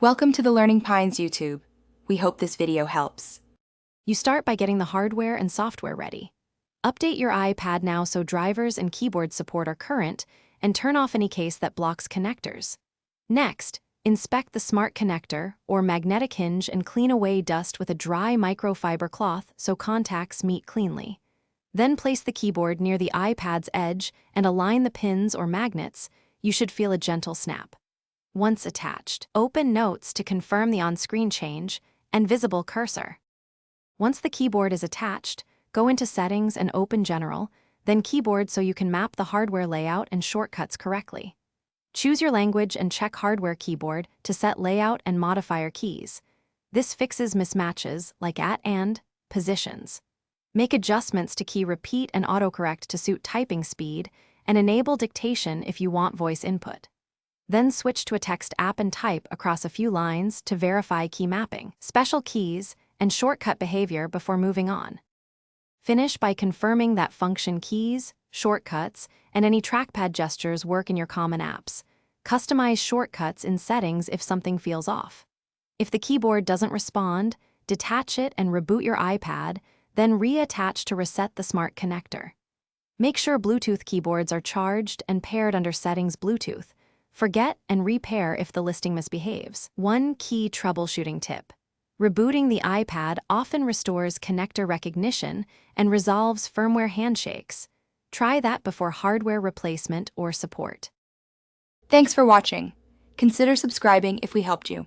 Welcome to the Learning Pines YouTube. We hope this video helps. You start by getting the hardware and software ready. Update your iPad now so drivers and keyboard support are current, and turn off any case that blocks connectors. Next, inspect the smart connector or magnetic hinge and clean away dust with a dry microfiber cloth so contacts meet cleanly. Then place the keyboard near the iPad's edge and align the pins or magnets. You should feel a gentle snap. Once attached, open Notes to confirm the on-screen change and visible cursor. Once the keyboard is attached, go into Settings and open General, then Keyboard so you can map the hardware layout and shortcuts correctly. Choose your language and check Hardware Keyboard to set layout and modifier keys. This fixes mismatches like at and positions. Make adjustments to key repeat and autocorrect to suit typing speed, and enable dictation if you want voice input. Then switch to a text app and type across a few lines to verify key mapping, special keys, and shortcut behavior before moving on. Finish by confirming that function keys, shortcuts, and any trackpad gestures work in your common apps. Customize shortcuts in settings if something feels off. If the keyboard doesn't respond, detach it and reboot your iPad, then reattach to reset the smart connector. Make sure Bluetooth keyboards are charged and paired under Settings Bluetooth. Forget and repair if the listing misbehaves. One key troubleshooting tip. Rebooting the iPad often restores connector recognition and resolves firmware handshakes. Try that before hardware replacement or support. Thanks for watching. Consider subscribing if we helped you.